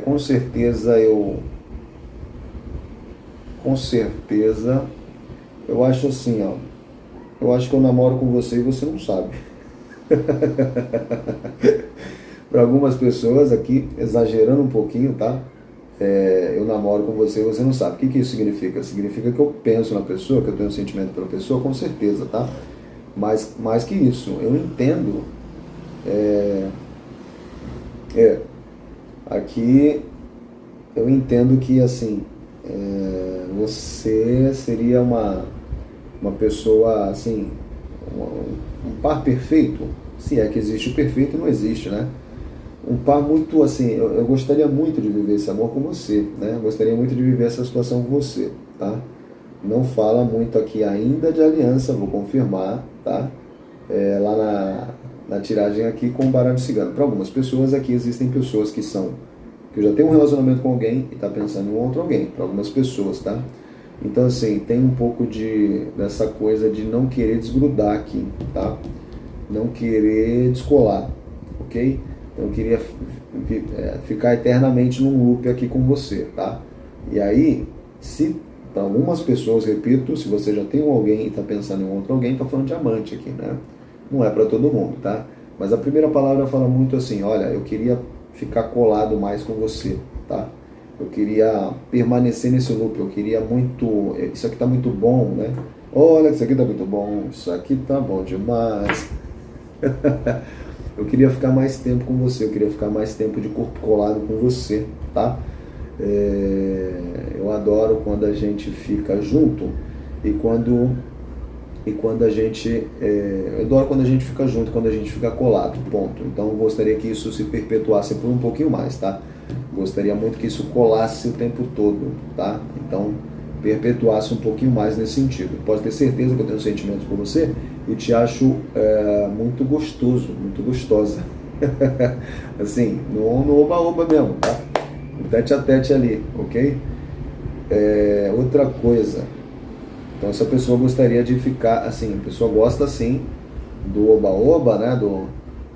Com certeza eu acho assim, ó. Eu acho que eu namoro com você e você não sabe. Para algumas pessoas aqui, exagerando um pouquinho, tá? Eu namoro com você e você não sabe. O que isso significa? Significa que eu penso na pessoa, que eu tenho um sentimento pela pessoa, com certeza, tá? Mas mais que isso, eu entendo. Aqui eu entendo que assim, você seria uma pessoa assim, um par perfeito, se é que existe o perfeito, não existe, né? Um par muito assim, eu gostaria muito de viver esse amor com você, né? Eu gostaria muito de viver essa situação com você, tá? Não fala muito aqui ainda de aliança, vou confirmar, tá? Lá na tiragem aqui com o baralho cigano. Para algumas pessoas aqui existem pessoas que eu já tenho um relacionamento com alguém e tá pensando em um outro alguém, para algumas pessoas, tá? Então assim, tem um pouco dessa coisa de não querer desgrudar aqui, tá? Não querer descolar, ok? Então eu queria ficar eternamente num loop aqui com você, tá? E aí, se para algumas pessoas, repito, se você já tem um alguém e está pensando em outro alguém, tá falando de amante aqui, né? Não é para todo mundo, tá? Mas a primeira palavra fala muito assim, olha, eu queria ficar colado mais com você, tá? Eu queria permanecer nesse loop, eu queria muito, isso aqui tá muito bom, né? Olha, isso aqui tá muito bom, isso aqui tá bom demais. Eu queria ficar mais tempo com você, eu queria ficar mais tempo de corpo colado com você, tá? Eu adoro quando a gente fica junto e quando a gente eu adoro quando a gente fica junto, quando a gente fica colado, ponto. Então eu gostaria que isso se perpetuasse por um pouquinho mais, tá? Gostaria muito que isso colasse o tempo todo, tá? Então perpetuasse um pouquinho mais nesse sentido. Pode ter certeza que eu tenho sentimentos por você e te acho muito gostoso, muito gostosa. Assim, no oba-oba mesmo, tá? No tete a tete ali, ok? Outra coisa. Então essa pessoa gostaria de ficar, assim, a pessoa gosta assim do oba-oba, né?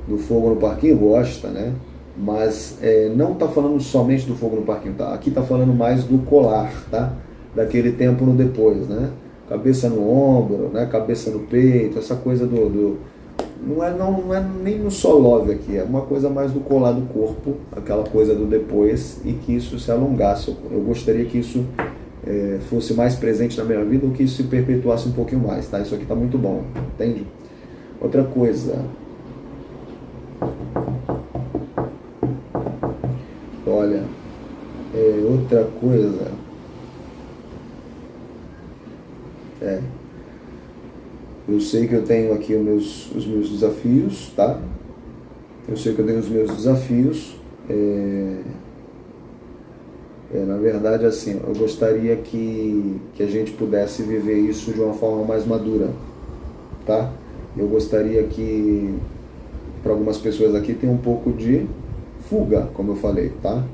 Do fogo no parquinho, gosta, né? Mas não tá falando somente do fogo no parquinho, tá? Aqui tá falando mais do colar, tá? Daquele tempo no depois, né? Cabeça no ombro, né? Cabeça no peito, essa coisa não é nem no só love aqui, é uma coisa mais do colar do corpo, aquela coisa do depois, e que isso se alongasse. Eu gostaria que isso fosse mais presente na minha vida, ou que isso se perpetuasse um pouquinho mais, tá? Isso aqui tá muito bom, entende? Outra coisa. Olha, outra coisa. Eu sei que eu tenho aqui os meus desafios, tá? Eu sei que eu tenho os meus desafios. Na verdade, assim, eu gostaria que a gente pudesse viver isso de uma forma mais madura, tá? Eu gostaria que, para algumas pessoas aqui, tem um pouco de fuga, como eu falei, tá?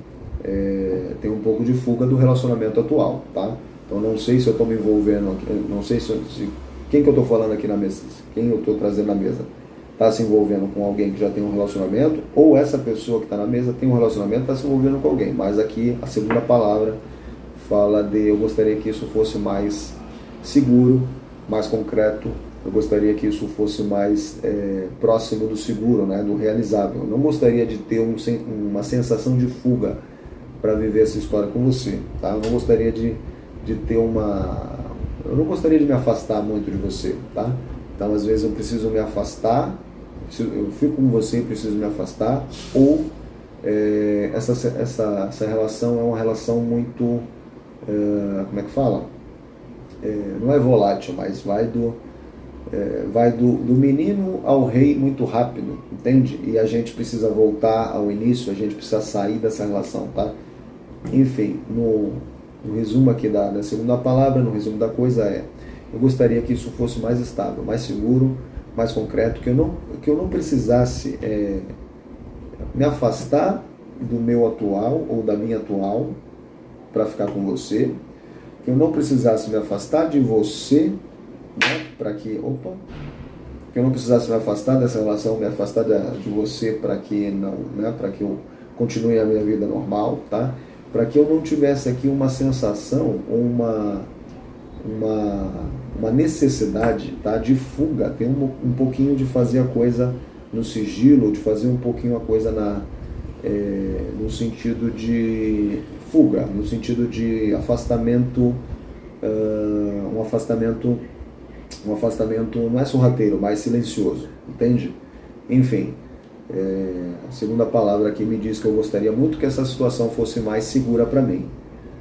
Tem um pouco de fuga do relacionamento atual, tá? Então, não sei se eu estou me envolvendo, não sei se quem que eu estou falando aqui na mesa, quem eu estou trazendo na mesa, está se envolvendo com alguém que já tem um relacionamento, ou essa pessoa que está na mesa tem um relacionamento e está se envolvendo com alguém. Mas aqui a segunda palavra fala de eu gostaria que isso fosse mais seguro, mais concreto, eu gostaria que isso fosse mais próximo do seguro, né, do realizável. Eu não gostaria de ter uma sensação de fuga para viver essa história com você, tá? Eu não gostaria de ter eu não gostaria de me afastar muito de você, tá? Então, às vezes eu preciso me afastar, eu fico com você e preciso me afastar, ou essa relação é uma relação muito, como é que fala? Não é volátil, mas vai do menino ao rei muito rápido, entende? E a gente precisa voltar ao início, a gente precisa sair dessa relação, tá? Enfim, no resumo aqui da segunda palavra, no resumo da coisa eu gostaria que isso fosse mais estável, mais seguro, mais concreto, que eu não precisasse me afastar do meu atual ou da minha atual para ficar com você, que eu não precisasse me afastar de você, né, que eu não precisasse me afastar dessa relação, me afastar de você para que não, né, para que eu continue a minha vida normal, tá? Para que eu não tivesse aqui uma sensação, uma necessidade, tá, de fuga, tem um pouquinho de fazer a coisa no sigilo, de fazer um pouquinho a coisa no sentido de fuga, no sentido de afastamento, um afastamento não é sorrateiro, mas silencioso, entende? Enfim, a segunda palavra aqui me diz que eu gostaria muito que essa situação fosse mais segura para mim,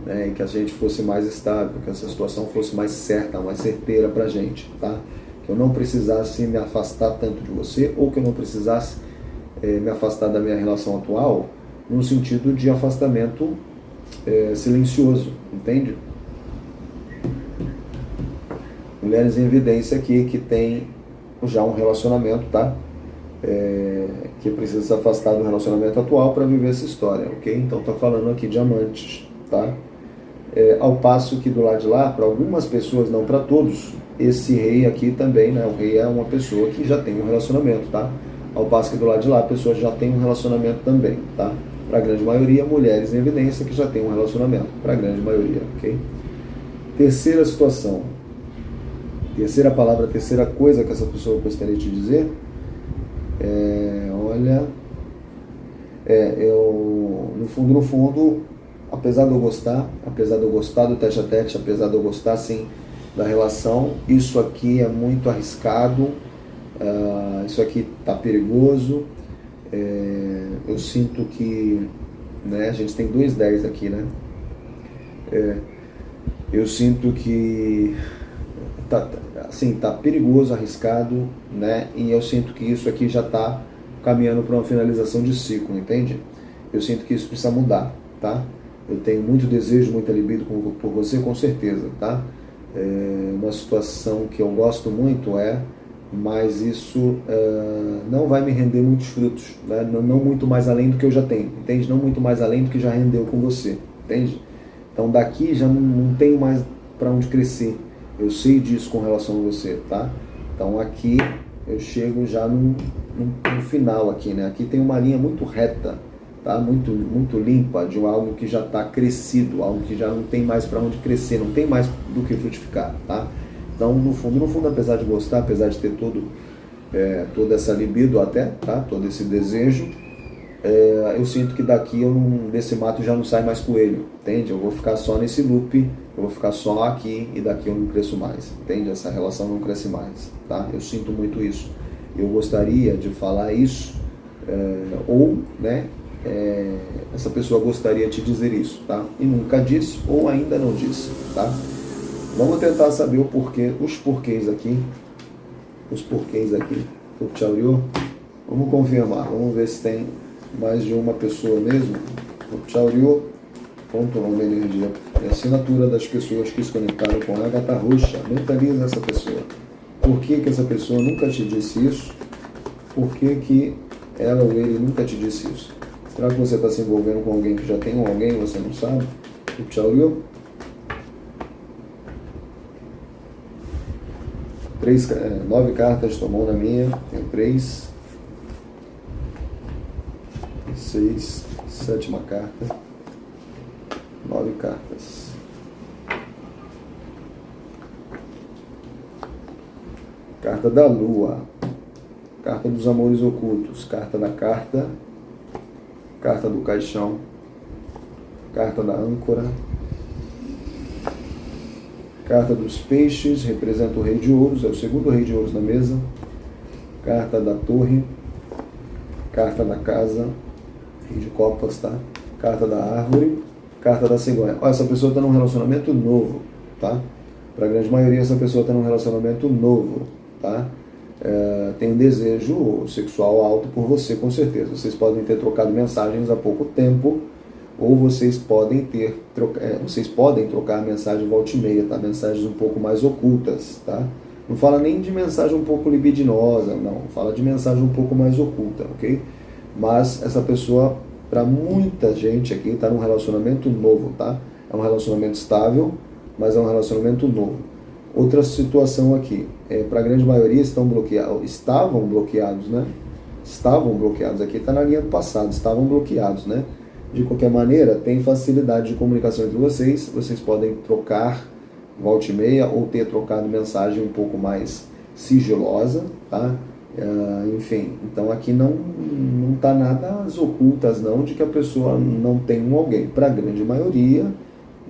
né? E que a gente fosse mais estável, que essa situação fosse mais certa, mais certeira para a gente, tá? Que eu não precisasse me afastar tanto de você, ou que eu não precisasse me afastar da minha relação atual, no sentido de afastamento silencioso, entende? Mulheres em evidência aqui que tem já um relacionamento, tá? Que precisa se afastar do relacionamento atual para viver essa história, ok? Então tá falando aqui de amantes, tá? Ao passo que do lado de lá, para algumas pessoas, não para todos, esse rei aqui também, né? O rei é uma pessoa que já tem um relacionamento, tá? Ao passo que do lado de lá, a pessoa já tem um relacionamento também, tá? Para a grande maioria, mulheres em evidência que já tem um relacionamento, para a grande maioria, ok? Terceira situação, terceira palavra, terceira coisa que essa pessoa gostaria de dizer, eu, no fundo, apesar de eu gostar do tete-a-tete, apesar de eu gostar, sim, da relação, isso aqui é muito arriscado, isso aqui tá perigoso, eu sinto que, né, a gente tem 2 10 aqui, né, eu sinto que tá perigoso, arriscado, né, e eu sinto que isso aqui já tá caminhando para uma finalização de ciclo, entende? Eu sinto que isso precisa mudar, tá? Eu tenho muito desejo, muita libido por você, com certeza, tá? Uma situação que eu gosto muito, mas isso não vai me render muitos frutos, né? Não muito mais além do que eu já tenho, entende? Não muito mais além do que já rendeu com você, entende? Então daqui já não tenho mais para onde crescer, eu sei disso com relação a você, tá? Então aqui eu chego já no final aqui, né? Aqui tem uma linha muito reta, tá? Muito limpa, de algo que já está crescido, algo que já não tem mais para onde crescer, não tem mais do que frutificar, tá? Então, no fundo, apesar de gostar, apesar de ter toda essa libido até, tá? Todo esse desejo, eu sinto que daqui desse mato já não sai mais coelho, entende? Eu vou ficar só nesse loop, eu vou ficar só aqui e daqui eu não cresço mais, entende? Essa relação não cresce mais, tá? Eu sinto muito isso. Eu gostaria de falar isso, né? Essa pessoa gostaria de dizer isso, tá? E nunca disse ou ainda não disse, tá? Vamos tentar saber os porquês aqui. O Tchauriô. Vamos confirmar, vamos ver se tem mais de uma pessoa mesmo. O Tchauriô, ponto nome energia. É a assinatura das pessoas que se conectaram com a Agatha Roxa. Mentaliza essa pessoa. Por que essa pessoa nunca te disse isso? Por que ela ou ele nunca te disse isso? Será que você está se envolvendo com alguém que já tem alguém e você não sabe? O Tchauriô. 9 cartas tomou na minha. Tenho 3. 6. 7ª carta. 9 cartas. Carta da Lua. Carta dos amores ocultos. Carta da carta. Carta do caixão. Carta da âncora. Carta dos peixes, representa o rei de ouros, é o segundo rei de ouros na mesa. Carta da torre. Carta da casa. Rei de copas, tá? Carta da árvore, carta da cegonha. Olha, essa pessoa está num relacionamento novo, tá? Para a grande maioria, essa pessoa está num relacionamento novo, tá? Tem um desejo sexual alto por você, com certeza. Vocês podem ter trocado mensagens há pouco tempo, ou vocês podem trocar mensagem volta e meia, tá? Mensagens um pouco mais ocultas, tá? Não fala nem de mensagem um pouco libidinosa, não. Fala de mensagem um pouco mais oculta, ok? Mas essa pessoa, para muita gente aqui, está num relacionamento novo, tá? É um relacionamento estável, mas é um relacionamento novo. Outra situação aqui, para a grande maioria estavam bloqueados, né? Estavam bloqueados, aqui está na linha do passado, estavam bloqueados, né? De qualquer maneira, tem facilidade de comunicação entre vocês, vocês podem trocar volta e meia ou ter trocado mensagem um pouco mais sigilosa, tá? Enfim, então aqui não está nada às ocultas não de que a pessoa não tem um alguém. Para a grande maioria,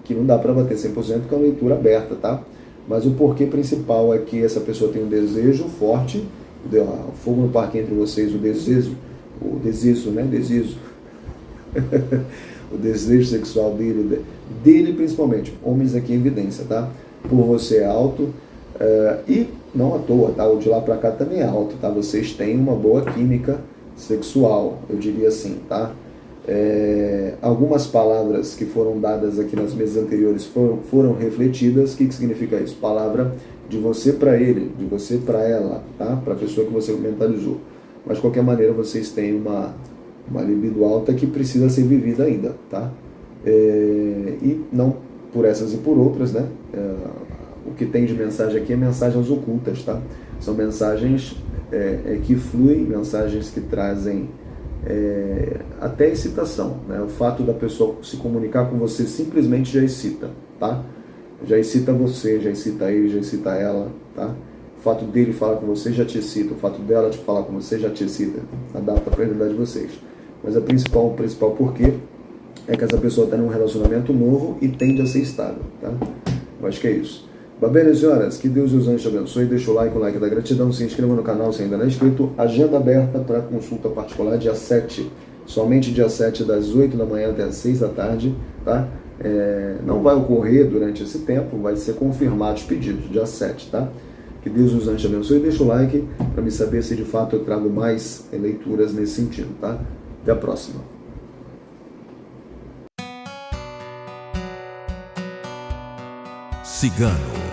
que não dá para bater 100% com a leitura aberta, tá? Mas o porquê principal é que essa pessoa tem um desejo forte, o fogo no parque entre vocês, o desejo, né? O desejo sexual dele principalmente, homens aqui em evidência, tá? Por você é alto, e não à toa, tá? O de lá pra cá também é alto, tá? Vocês têm uma boa química sexual, eu diria assim, tá? Algumas palavras que foram dadas aqui nas mesas anteriores foram refletidas. O que significa isso? Palavra de você para ele, de você para ela, tá? Para a pessoa que você mentalizou. Mas de qualquer maneira vocês têm uma libido alta que precisa ser vivida ainda, tá? E não por essas e por outras, né? O que tem de mensagem aqui é mensagens ocultas, tá? São mensagens que fluem, mensagens que trazem até excitação, né? O fato da pessoa se comunicar com você simplesmente já excita, tá? Já excita você, já excita ele, já excita ela, tá? O fato dele falar com você já te excita, o fato dela te falar com você já te excita, adapta a realidade de vocês. Mas o principal porquê é que essa pessoa está num relacionamento novo e tende a ser estável, tá? Eu acho que é isso. Bem, senhoras, que Deus e os anjos te abençoe. Deixa o like da gratidão, se inscreva no canal se ainda não é inscrito. Agenda aberta para consulta particular dia 7, somente dia 7, das 8 da manhã até as 6 da tarde, tá? Não vai ocorrer durante esse tempo, vai ser confirmado os pedidos, dia 7, tá? Que Deus e os anjos te abençoe. Deixa o like para me saber se de fato eu trago mais leituras nesse sentido, tá? Até a próxima. Cigano.